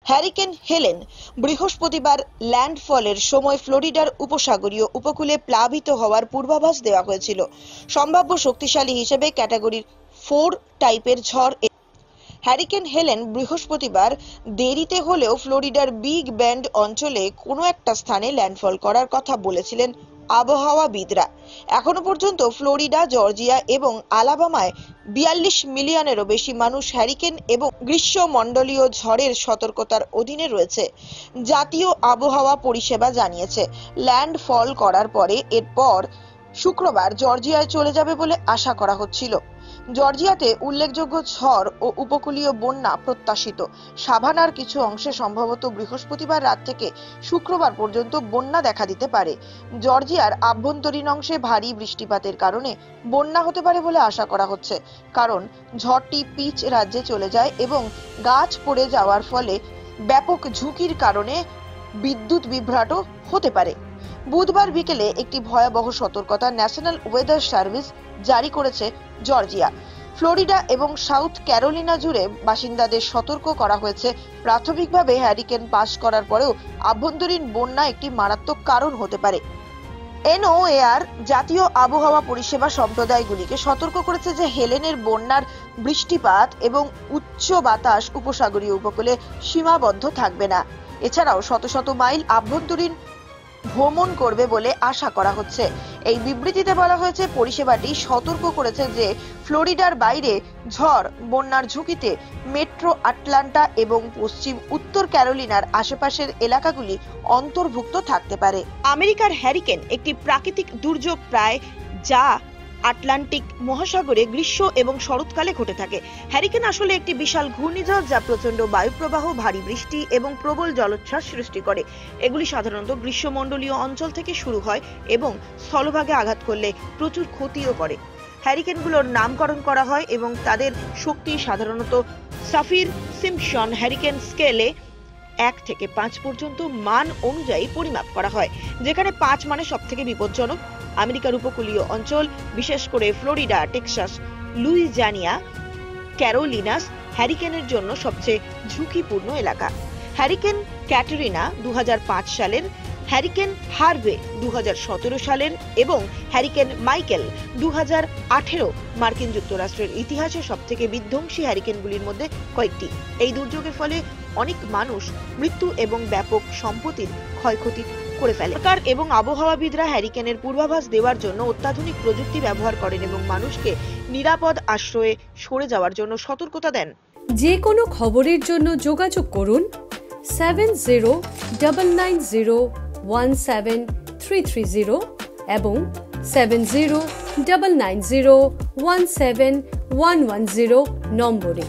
Hurricane Helen বৃহস্পতিবার ল্যান্ডফলের সময় ফ্লোরিডার উপসাগরীয় উপকূলে প্লাবিত হওয়ার পূর্বাভাস দেওয়া হয়েছিল। সম্ভাব্য শক্তিশালী হিসেবে ক্যাটাগরি 4 টাইপের ঝড় হ্যারিকেন হেলেন বৃহস্পতিবার দেরিতে হলেও ফ্লোরিডার বিগ বেন্ড অঞ্চলে কোনো একটা স্থানে ল্যান্ডফল করার কথা বলেছিলেন আবহাওয়াবিদরা। এখনো পর্যন্ত ফ্লোরিডা, জর্জিয়া এবং আলাবামায় 42 মিলিয়নেরও বেশি মানুষ হ্যারিকেন এবং গ্রীষ্মমণ্ডলীয় ঝড়ের সতর্কতার অধীনে রয়েছে। জাতীয় আবহাওয়া পরিষেবা জানিয়েছে, ল্যান্ডফল করার পরে এরপর শুক্রবার জর্জিয়ায় চলে যাবে বলে আশা করা হচ্ছিল। জর্জিয়াতে উল্লেখযোগ্য ঝড় ও উপকূলীয় বন্যা প্রত্যাশিত। সাভানার কিছু অংশে সম্ভবত বৃহস্পতিবার রাত থেকে শুক্রবার পর্যন্ত বন্যা দেখা দিতে পারে। জর্জিয়ার আভ্যন্তরীণ অংশে ভারী বৃষ্টিপাতের কারণে বন্যা হতে পারে বলে আশা করা হচ্ছে, কারণ ঝড়টি পিচ রাজ্যে চলে যায় এবং গাছ পড়ে যাওয়ার ফলে ব্যাপক ঝুঁকির কারণে বিদ্যুৎ বিভ্রাটও হতে পারে। বুধবার বিকেলে একটি ভয়াবহ সতর্কতা ন্যাশনাল ওয়েদার সার্ভিস জারি করেছে জর্জিয়া। ফ্লোরিডা এবং সাউথ ক্যারোলিনা জুড়ে বাসিন্দাদের সতর্ক করা হয়েছে। প্রাথমিকভাবে হ্যারিকেন পাস করার পরেও আভ্যন্তরীণ বন্যা একটি মারাত্মক কারণ হতে পারে। NOAR জাতীয় আবহাওয়া পরিষেবা সম্প্রদায়গুলিকে সতর্ক করেছে যে হেলেনের বন্যার বৃষ্টিপাত এবং উচ্চ বাতাস উপসাগরীয় উপকূলে সীমাবদ্ধ থাকবে না। এছাড়াও শত শত মাইল আভ্যন্তরীণ ভ্রমণ করবে বলে আশা করা হচ্ছে। এই বিবৃতিতে বলা হয়েছে, পরিষেবাটি সতর্ক করেছে যে ফ্লোরিডার বাইরে ঝড় বন্যার ঝুঁকিতে মেট্রো আটলান্টা এবং পশ্চিম উত্তর ক্যারোলিনার আশেপাশের এলাকাগুলি অন্তর্ভুক্ত থাকতে পারে। আমেরিকার হ্যারিকেন একটি প্রাকৃতিক দুর্যোগ যা আটলান্টিক মহাসাগরে গ্রীষ্ম এবং শরৎকালে ঘটে থাকে। হ্যারিকেন আসলে একটি বিশাল ঘূর্ণিঝড় যা প্রচন্ড বায়ুপ্রবাহ, ভারী বৃষ্টি এবং প্রবল জলোচ্ছ্বাস সৃষ্টি করে। এগুলি সাধারণত গ্রীষ্মমণ্ডলীয় অঞ্চল থেকে শুরু হয় এবং স্থলভাগে আঘাত করলে প্রচুর ক্ষতিও করে। হ্যারিকেনগুলোর নামকরণ করা হয় এবং তাদের শক্তি সাধারণত সাফির সিম্পসন হ্যারিকেন স্কেলে 1 থেকে 5 পর্যন্ত মান অনুযায়ী পরিমাপ করা হয়, যেখানে 5 মানে সবথেকে বিপজ্জনক। আমেরিকার উপকূলীয় অঞ্চল, বিশেষ করে ফ্লোরিডা, টেক্সাস, লুইজিয়ানা, ক্যারোলিনাস হ্যারিকেনের জন্য সবচেয়ে ঝুঁকিপূর্ণ এলাকা। হ্যারিকেন ক্যাটরিনা 2005 সালের, হ্যারিকেন হার্ভে 2017 সালের এবং হ্যারিকেন মাইকেল 2018 মার্কিন যুক্তরাষ্ট্রের ইতিহাসে সবথেকে বিধ্বংসী হ্যারিকেনগুলির মধ্যে কয়েকটি। এই দুর্যোগের ফলে অনেক মানুষ মৃত্যু এবং ব্যাপক সম্পত্তির ক্ষয়ক্ষতি করে ফেলে। সরকার এবং আবহাওয়াবিদরা হ্যারিকেনের পূর্বাভাস দেওয়ার জন্য অত্যাধুনিক প্রযুক্তি ব্যবহার করেন এবং মানুষকে নিরাপদ আশ্রয়ে সরে যাওয়ার জন্য সতর্কতা দেন। যে কোনো খবরের জন্য যোগাযোগ করুন 7099017330 এবং 7099017110 নম্বরে।